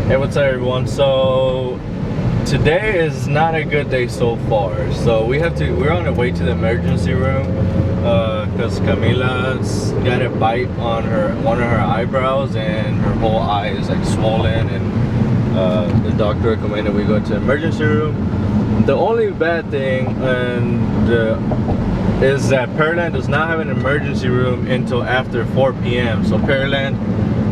Hey, what's up, everyone? So today is not a good day so far. So we're on the way to the emergency room because Camila's got a bite on one of her eyebrows, and her whole eye is like swollen. And the doctor recommended we go to the emergency room. The only bad thing is that Pearland does not have an emergency room until after 4 p.m. So Pearland,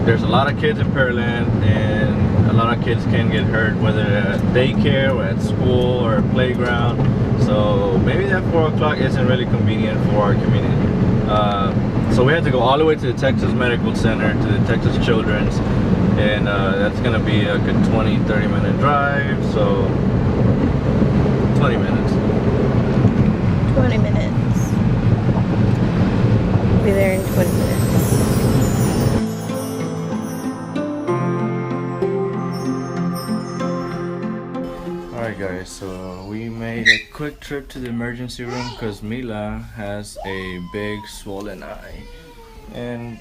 there's a lot of kids in Pearland, and a lot of kids can get hurt, whether at daycare or at school or playground. So maybe that 4 o'clock isn't really convenient for our community. So we had to go all the way to the Texas Medical Center, to the Texas Children's, and that's gonna be a good 20-30 minute drive. So 20 minutes. 20 minutes. Be there in 20 minutes. Alright guys, so we made a quick trip to the emergency room because Mila has a big swollen eye, and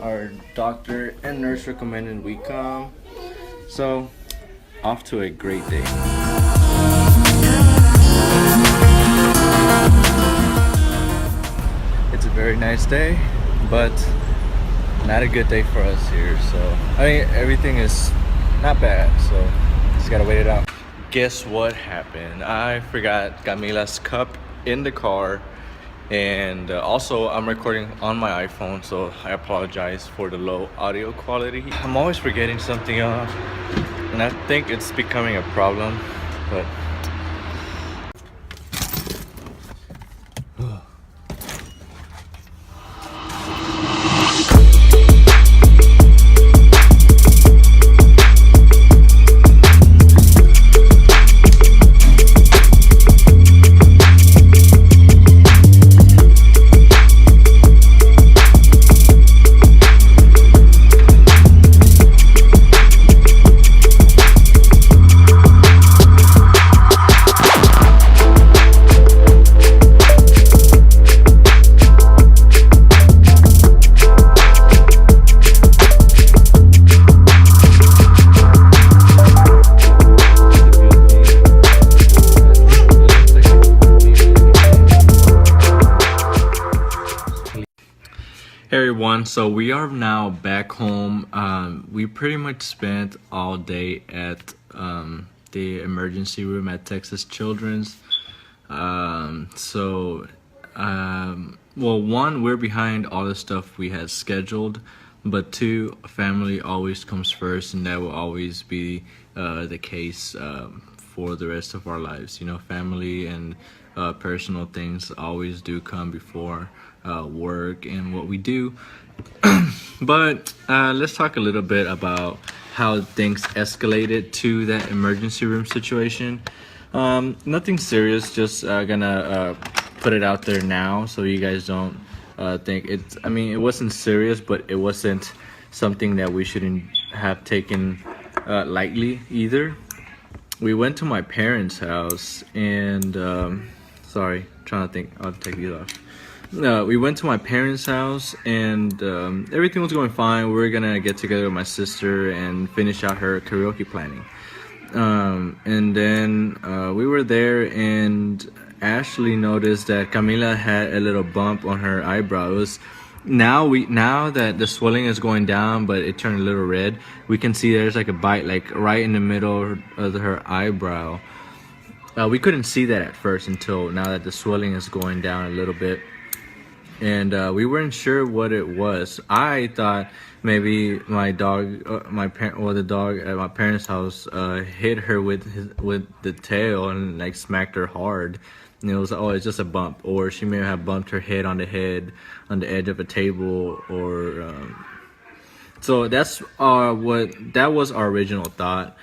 our doctor and nurse recommended we come. So off to a great day. It's a very nice day, but not a good day for us here. So I mean, everything is not bad, so just gotta wait it out. Guess what happened? I forgot Camila's cup in the car, and also I'm recording on my iPhone, so I apologize for the low audio quality. I'm always forgetting something else, and I think it's becoming a problem, but Hey everyone, so we are now back home. We pretty much spent all day at the emergency room at Texas Children's. Well, one, we're behind all the stuff we had scheduled, but two, family always comes first, and that will always be the case for the rest of our lives. You know, family and personal things always do come before work and what we do. But let's talk a little bit about how things escalated to that emergency room situation. Nothing serious, just gonna put it out there now so you guys don't think it's, I mean, it wasn't serious, but it wasn't something that we shouldn't have taken lightly either. We went to my parents' house, and sorry, trying to think, I'll take these off. We went to my parents' house, and everything was going fine. We were gonna get together with my sister and finish out her karaoke planning. And then we were there, and Ashley noticed that Camila had a little bump on her eyebrows. Now that the swelling is going down, but it turned a little red, we can see there's like a bite, like right in the middle of her eyebrow. We couldn't see that at first until now that the swelling is going down a little bit. And we weren't sure what it was. I thought maybe my dog, the dog at my parents' house, hit her with the tail and like smacked her hard. And it was, oh, it's just a bump, or she may have bumped her head on the edge of a table, or so that's that was our original thought.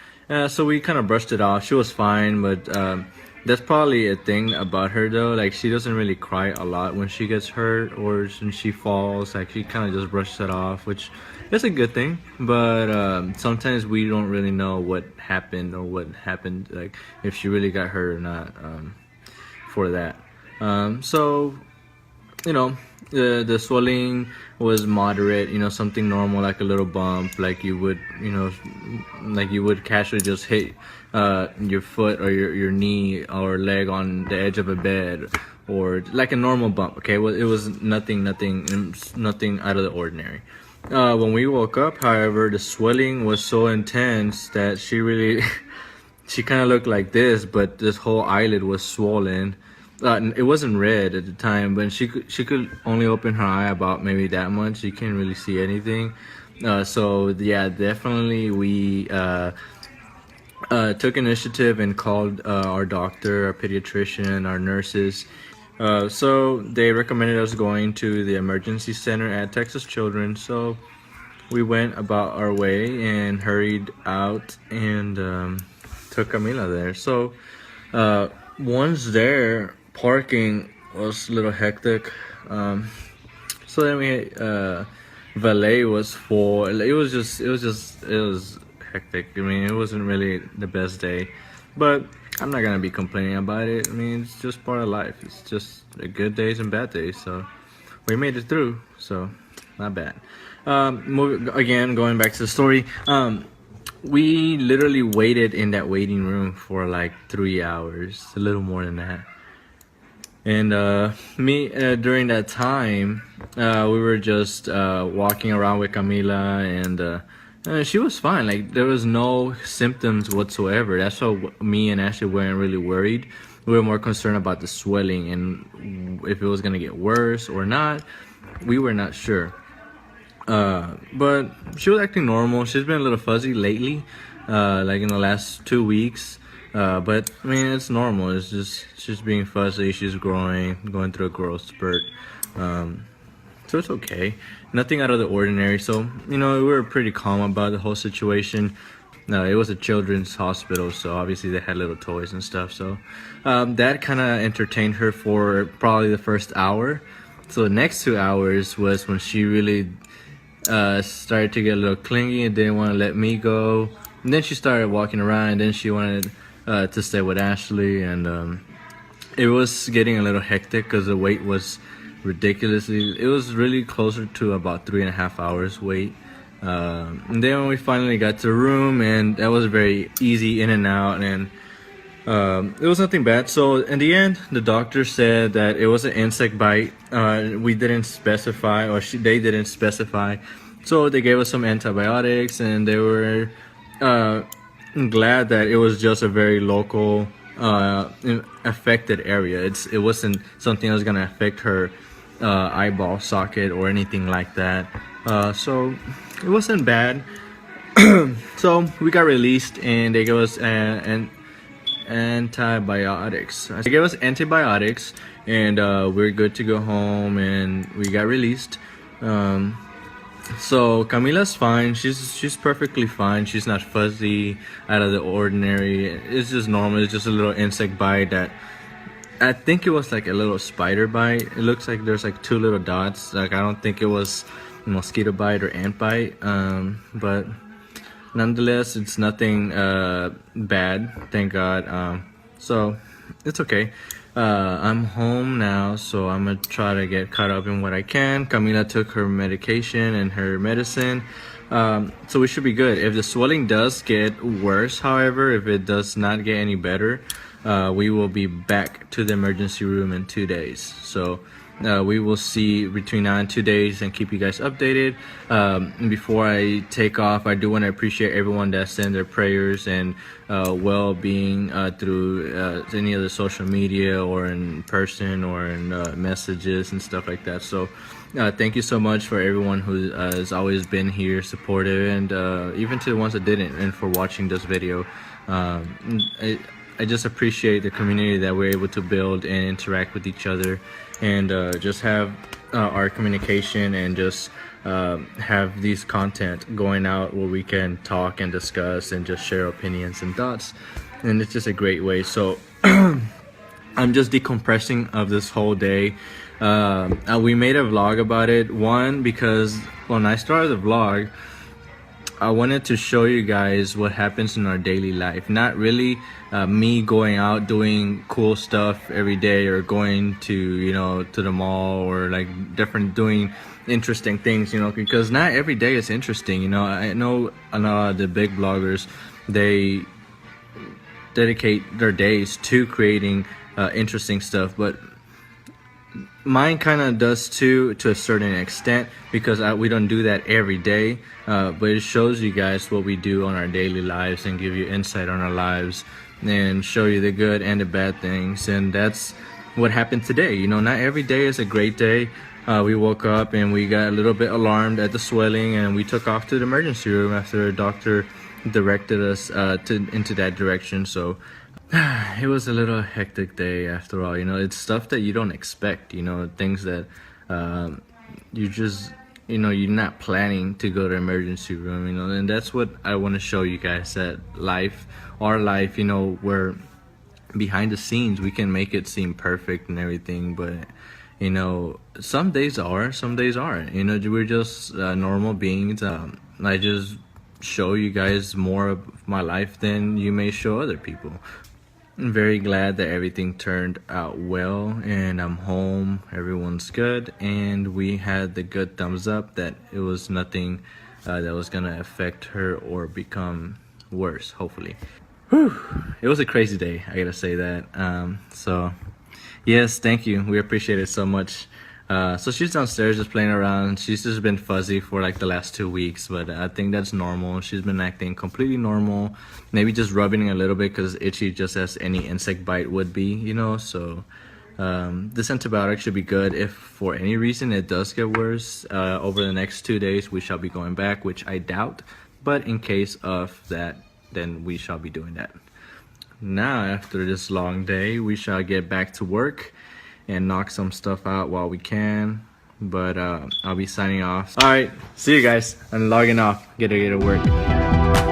So we kind of brushed it off. She was fine, but that's probably a thing about her though. Like, she doesn't really cry a lot when she gets hurt or when she falls. Like, she kind of just brushes it off, which is a good thing. But sometimes we don't really know what happened, like if she really got hurt or not, for that. So you know, the swelling was moderate, you know, something normal, like a little bump, like you would, you know, like you would casually just hit your foot or your knee or leg on the edge of a bed, or like a normal bump. Okay, well, it was nothing out of the ordinary. When we woke up, however, the swelling was so intense that she really she kind of looked like this, but this whole eyelid was swollen. It wasn't red at the time, but she could only open her eye about maybe that much. She can't really see anything. So yeah, definitely we took initiative and called our doctor, our pediatrician, our nurses. So they recommended us going to the emergency center at Texas Children. So we went about our way and hurried out and took Camila there. So once there, parking was a little hectic. So then we valet was full. It was hectic. I mean, it wasn't really the best day, but I'm not gonna be complaining about it. I mean, it's just part of life. It's just good days and bad days. So we made it through. So not bad. Going back to the story. We literally waited in that waiting room for like 3 hours, a little more than that. And during that time, we were just walking around with Camila, and she was fine. Like, there was no symptoms whatsoever. That's why me and Ashley weren't really worried. We were more concerned about the swelling and if it was gonna get worse or not. We were not sure. But she was acting normal. She's been a little fuzzy lately, like in the last 2 weeks. But I mean, it's normal. It's just she's being fuzzy. She's going through a growth spurt. So it's okay. Nothing out of the ordinary. So, you know, we were pretty calm about the whole situation. It was a children's hospital, so obviously they had little toys and stuff. So that kind of entertained her for probably the first hour. So the next 2 hours was when she really started to get a little clingy and didn't want to let me go. And then she started walking around, and then she wanted to stay with Ashley, and it was getting a little hectic because the wait was ridiculously. It was really closer to about 3.5 hours wait. And then when we finally got to the room, and that was very easy in and out, and it was nothing bad. So in the end, the doctor said that it was an insect bite. We didn't specify, or they didn't specify. So they gave us some antibiotics, and they were glad that it was just a very local affected area. It wasn't something that was gonna affect her eyeball socket or anything like that. So it wasn't bad. So we got released, and they gave us antibiotics. They gave us antibiotics, and we're good to go home, and we got released. So Camila's fine. She's perfectly fine. She's not fuzzy, out of the ordinary. It's just normal. It's just a little insect bite that I think it was like a little spider bite. It looks like there's like 2 little dots. Like, I don't think it was a mosquito bite or ant bite. But nonetheless, it's nothing bad, thank God. So it's okay. I'm home now, so I'm gonna try to get caught up in what I can. Camila took her medication and her medicine, so we should be good. If the swelling does get worse, however, if it does not get any better, we will be back to the emergency room in 2 days. So we will see between now and 2 days and keep you guys updated. Before I take off, I do want to appreciate everyone that sent their prayers and well-being through any of the social media or in person or in messages and stuff like that. So thank you so much for everyone who has always been here supportive, and even to the ones that didn't, and for watching this video. I just appreciate the community that we're able to build and interact with each other, and just have our communication, and just have these content going out where we can talk and discuss and just share opinions and thoughts, and it's just a great way. So I'm just decompressing of this whole day. We made a vlog about it, one because when I started the vlog, I wanted to show you guys what happens in our daily life. Not really me going out doing cool stuff every day, or going to, you know, to the mall, or like different doing interesting things, you know, because not every day is interesting. You know, I know a lot of the big bloggers, they dedicate their days to creating interesting stuff, but mine kind of does too, to a certain extent, because we don't do that every day, but it shows you guys what we do on our daily lives and give you insight on our lives and show you the good and the bad things. And that's what happened today. You know, not every day is a great day. We woke up and we got a little bit alarmed at the swelling, and we took off to the emergency room after a doctor directed us into that direction. So it was a little hectic day after all. You know, it's stuff that you don't expect, you know, things that you just, you know, you're not planning to go to emergency room, you know. And that's what I want to show you guys, that life, our life, you know, where behind the scenes we can make it seem perfect and everything, but you know, some days are, some days aren't. You know, we're just normal beings. I just show you guys more of my life than you may show other people. I'm very glad that everything turned out well, and I'm home, everyone's good, and we had the good thumbs up that it was nothing that was gonna affect her or become worse, hopefully. Whew. It was a crazy day, I gotta say that. So yes, thank you, we appreciate it so much. So she's downstairs just playing around. She's just been fuzzy for like the last 2 weeks, but I think that's normal. She's been acting completely normal, maybe just rubbing a little bit because itchy, just as any insect bite would be, you know. So this antibiotic should be good. If for any reason it does get worse over the next 2 days, we shall be going back, which I doubt, but in case of that, then we shall be doing that. Now, after this long day, we shall get back to work and knock some stuff out while we can, but I'll be signing off. All right, see you guys. I'm logging off. Get to work.